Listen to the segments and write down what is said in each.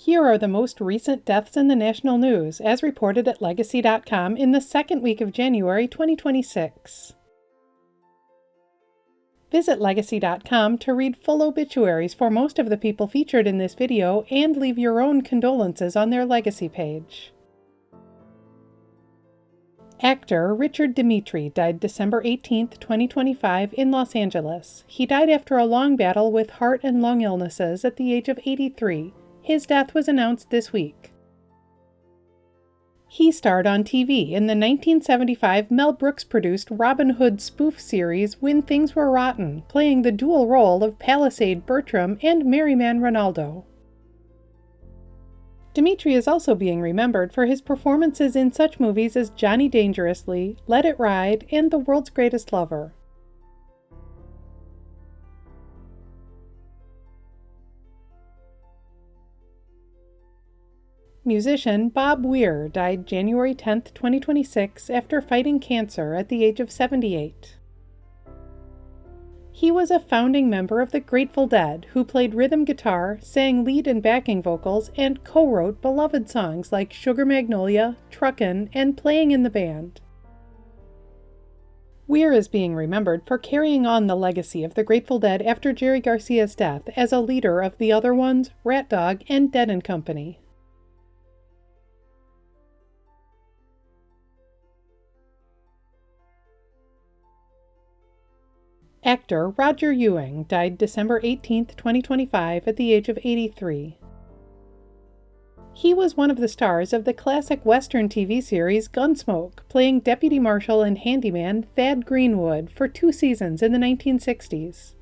Here are the most recent deaths in the national news, as reported at Legacy.com in the second week of January 2026. Visit Legacy.com to read full obituaries for most of the people featured in this video and leave your own condolences on their Legacy page. Actor Richard Dimitri died December 18, 2025 in Los Angeles. He died after a long battle with heart and lung illnesses at the age of 83. His death was announced this week. He starred on TV in the 1975 Mel Brooks-produced Robin Hood spoof series When Things Were Rotten, playing the dual role of Palisade Bertram and Merryman Ronaldo. Dimitri is also being remembered for his performances in such movies as Johnny Dangerously, Let It Ride, and The World's Greatest Lover. Musician Bob Weir died January 10, 2026 after fighting cancer at the age of 78. He was a founding member of the Grateful Dead, who played rhythm guitar, sang lead and backing vocals, and co-wrote beloved songs like Sugar Magnolia, Truckin', and Playing in the Band. Weir is being remembered for carrying on the legacy of the Grateful Dead after Jerry Garcia's death as a leader of The Other Ones, Rat Dog, and Dead & Company. Actor Roger Ewing died December 18, 2025 at the age of 83. He was one of the stars of the classic Western TV series Gunsmoke, playing Deputy Marshal and Handyman Thad Greenwood for 2 seasons in the 1960s.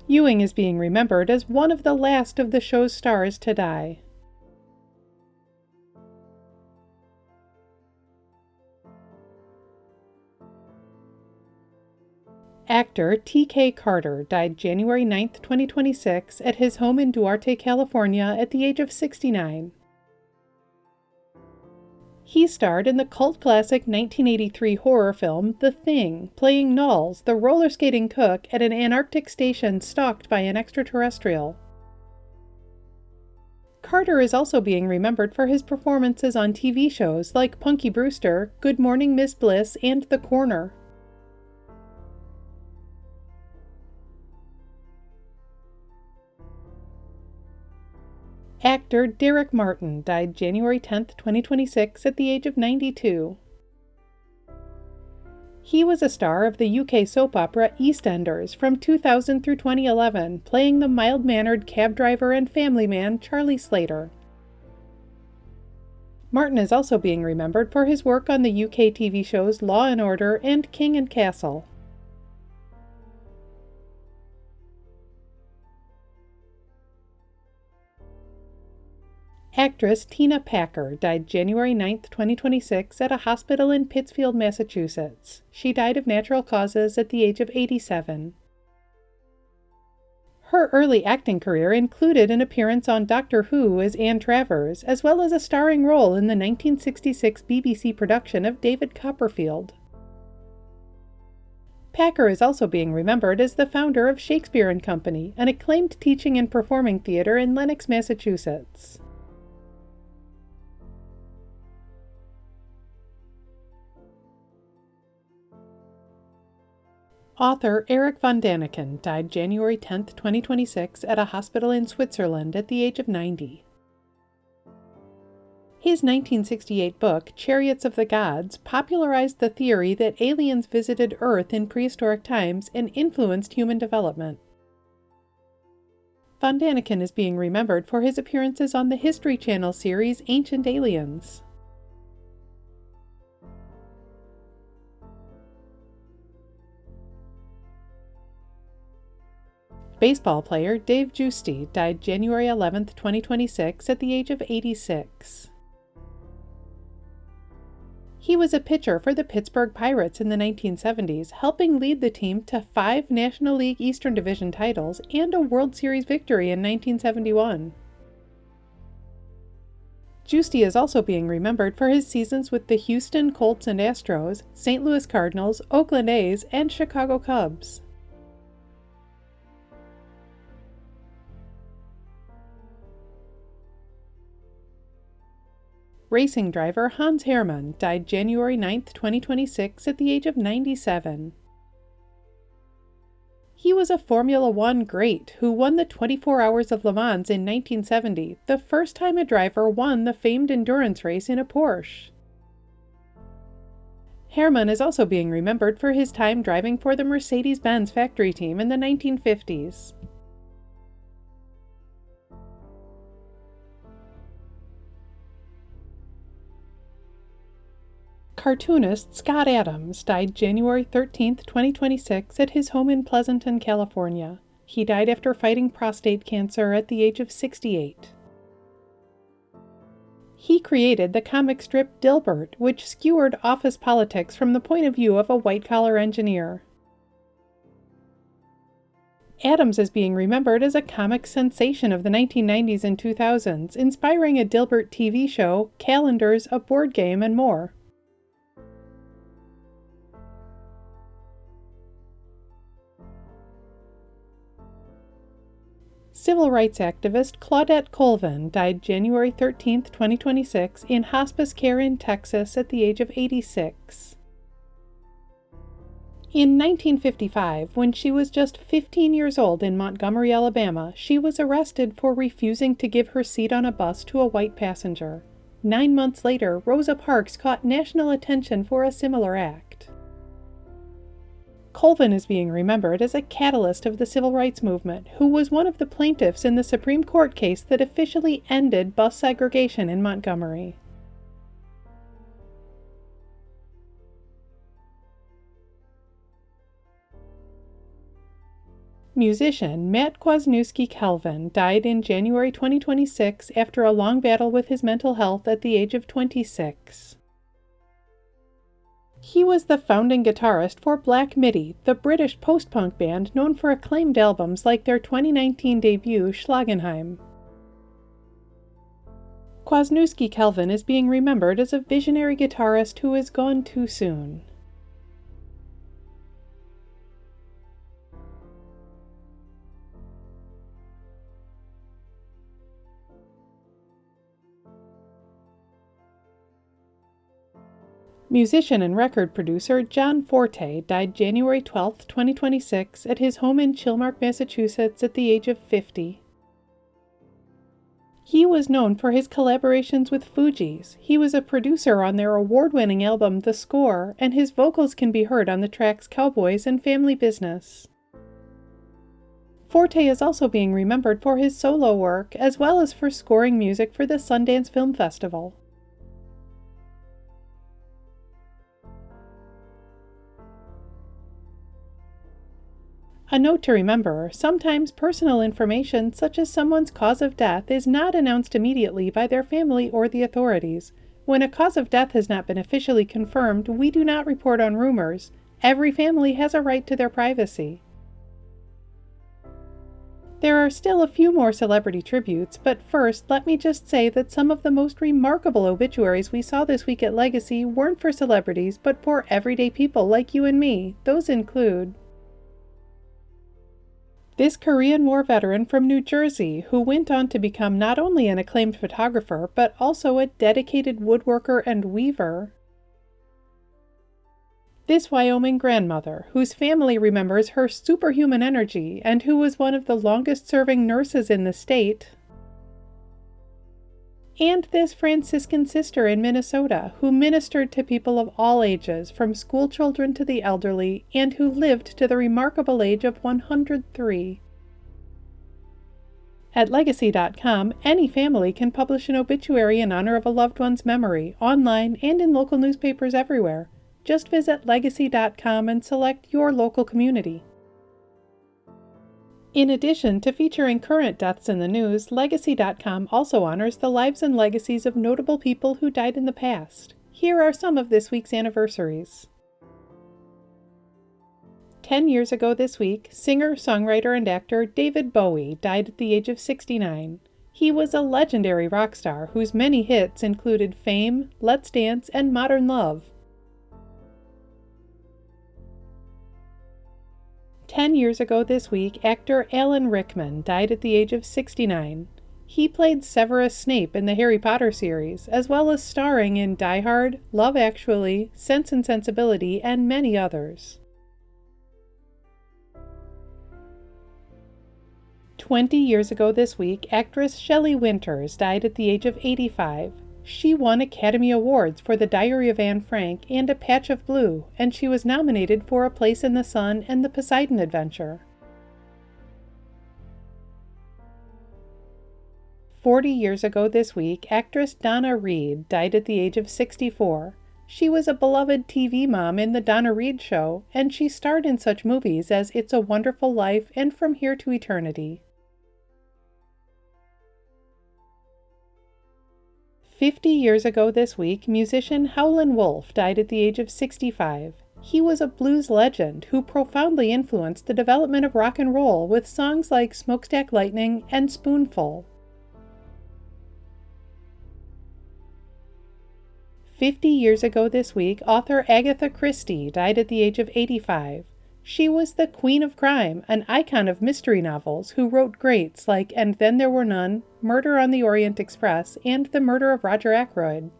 Ewing is being remembered as one of the last of the show's stars to die. Actor T.K. Carter died January 9, 2026 at his home in Duarte, California at the age of 69. He starred in the cult classic 1983 horror film The Thing, playing Knowles, the roller skating cook at an Antarctic station stalked by an extraterrestrial. Carter is also being remembered for his performances on TV shows like Punky Brewster, Good Morning Miss Bliss, and The Corner. Actor Derek Martin died January 10, 2026 at the age of 92. He was a star of the UK soap opera EastEnders from 2000 through 2011, playing the mild-mannered cab driver and family man Charlie Slater. Martin is also being remembered for his work on the UK TV shows Law & Order and King and Castle. Actress Tina Packer died January 9, 2026 at a hospital in Pittsfield, Massachusetts. She died of natural causes at the age of 87. Her early acting career included an appearance on Doctor Who as Anne Travers, as well as a starring role in the 1966 BBC production of David Copperfield. Packer is also being remembered as the founder of Shakespeare & Company, an acclaimed teaching and performing theater in Lenox, Massachusetts. Author Erich von Däniken died January 10, 2026 at a hospital in Switzerland at the age of 90. His 1968 book, Chariots of the Gods, popularized the theory that aliens visited Earth in prehistoric times and influenced human development. Von Däniken is being remembered for his appearances on the History Channel series Ancient Aliens. Baseball player Dave Giusti died January 11, 2026 at the age of 86. He was a pitcher for the Pittsburgh Pirates in the 1970s, helping lead the team to 5 National League Eastern Division titles and a World Series victory in 1971. Giusti is also being remembered for his seasons with the Houston Colts and Astros, St. Louis Cardinals, Oakland A's, and Chicago Cubs. Racing driver Hans Herrmann died January 9, 2026 at the age of 97. He was a Formula One great who won the 24 Hours of Le Mans in 1970, the first time a driver won the famed endurance race in a Porsche. Herrmann is also being remembered for his time driving for the Mercedes-Benz factory team in the 1950s. Cartoonist Scott Adams died January 13, 2026 at his home in Pleasanton, California. He died after fighting prostate cancer at the age of 68. He created the comic strip Dilbert, which skewered office politics from the point of view of a white-collar engineer. Adams is being remembered as a comic sensation of the 1990s and 2000s, inspiring a Dilbert TV show, calendars, a board game, and more. Civil rights activist Claudette Colvin died January 13, 2026 in hospice care in Texas at the age of 86. In 1955, when she was just 15 years old in Montgomery, Alabama, she was arrested for refusing to give her seat on a bus to a white passenger. 9 months later, Rosa Parks caught national attention for a similar act. Colvin is being remembered as a catalyst of the civil rights movement, who was one of the plaintiffs in the Supreme Court case that officially ended bus segregation in Montgomery. Musician Matt Kwasniewski-Kelvin died in January 2026 after a long battle with his mental health at the age of 26. He was the founding guitarist for Black Midi, the British post-punk band known for acclaimed albums like their 2019 debut Schlagenheim. Kwasniewski-Kelvin is being remembered as a visionary guitarist who is gone too soon. Musician and record producer John Forté died January 12, 2026 at his home in Chilmark, Massachusetts at the age of 50. He was known for his collaborations with Fugees. He was a producer on their award-winning album The Score, and his vocals can be heard on the tracks Cowboys and Family Business. Forté is also being remembered for his solo work, as well as for scoring music for the Sundance Film Festival. A note to remember, sometimes personal information such as someone's cause of death is not announced immediately by their family or the authorities. When a cause of death has not been officially confirmed, we do not report on rumors. Every family has a right to their privacy. There are still a few more celebrity tributes, but first let me just say that some of the most remarkable obituaries we saw this week at Legacy weren't for celebrities, but for everyday people like you and me. Those include this Korean War veteran from New Jersey, who went on to become not only an acclaimed photographer, but also a dedicated woodworker and weaver. This Wyoming grandmother, whose family remembers her superhuman energy and who was one of the longest-serving nurses in the state. And this Franciscan sister in Minnesota, who ministered to people of all ages, from school children to the elderly, and who lived to the remarkable age of 103. At Legacy.com, any family can publish an obituary in honor of a loved one's memory, online and in local newspapers everywhere. Just visit Legacy.com and select your local community. In addition to featuring current deaths in the news, Legacy.com also honors the lives and legacies of notable people who died in the past. Here are some of this week's anniversaries. 10 years ago this week, singer, songwriter, and actor David Bowie died at the age of 69. He was a legendary rock star whose many hits included Fame, Let's Dance, and Modern Love. 10 years ago this week, actor Alan Rickman died at the age of 69. He played Severus Snape in the Harry Potter series, as well as starring in Die Hard, Love Actually, Sense and Sensibility, and many others. 20 years ago this week, actress Shelley Winters died at the age of 85. She won Academy Awards for The Diary of Anne Frank and A Patch of Blue, and she was nominated for A Place in the Sun and The Poseidon Adventure. 40 years ago this week, actress Donna Reed died at the age of 64. She was a beloved TV mom in The Donna Reed Show, and she starred in such movies as It's a Wonderful Life and From Here to Eternity. 50 years ago this week, musician Howlin' Wolf died at the age of 65. He was a blues legend who profoundly influenced the development of rock and roll with songs like Smokestack Lightning and Spoonful. 50 years ago this week, author Agatha Christie died at the age of 85. She was the Queen of Crime, an icon of mystery novels, who wrote greats like And Then There Were None, Murder on the Orient Express, and The Murder of Roger Ackroyd.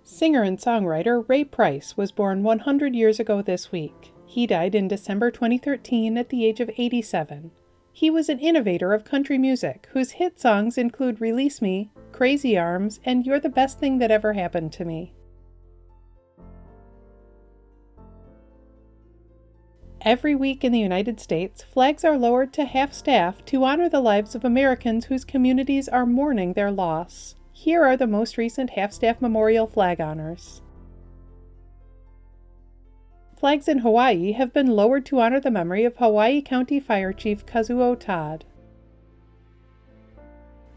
Singer and songwriter Ray Price was born 100 years ago this week. He died in December 2013 at the age of 87. He was an innovator of country music, whose hit songs include Release Me, Crazy Arms, and You're the Best Thing That Ever Happened to Me. Every week in the United States, flags are lowered to half-staff to honor the lives of Americans whose communities are mourning their loss. Here are the most recent half-staff memorial flag honors. Flags in Hawaii have been lowered to honor the memory of Hawaii County Fire Chief Kazuo Todd.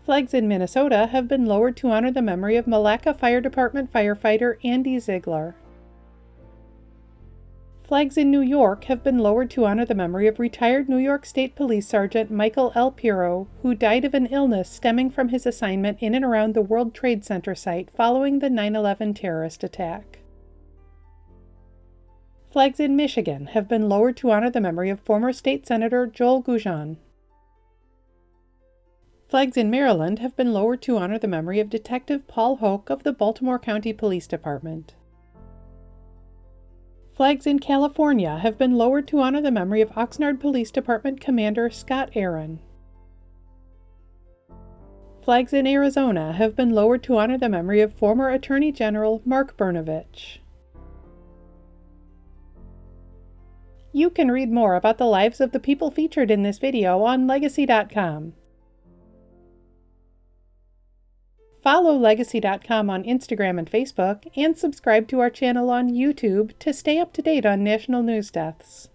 Flags in Minnesota have been lowered to honor the memory of Malacca Fire Department firefighter Andy Ziegler. Flags in New York have been lowered to honor the memory of retired New York State Police Sergeant Michael L. Pirro, who died of an illness stemming from his assignment in and around the World Trade Center site following the 9/11 terrorist attack. Flags in Michigan have been lowered to honor the memory of former State Senator Joel Goujon. Flags in Maryland have been lowered to honor the memory of Detective Paul Hoke of the Baltimore County Police Department. Flags in California have been lowered to honor the memory of Oxnard Police Department Commander Scott Aaron. Flags in Arizona have been lowered to honor the memory of former Attorney General Mark Brnovich. You can read more about the lives of the people featured in this video on Legacy.com. Follow Legacy.com on Instagram and Facebook, and subscribe to our channel on YouTube to stay up to date on national news deaths.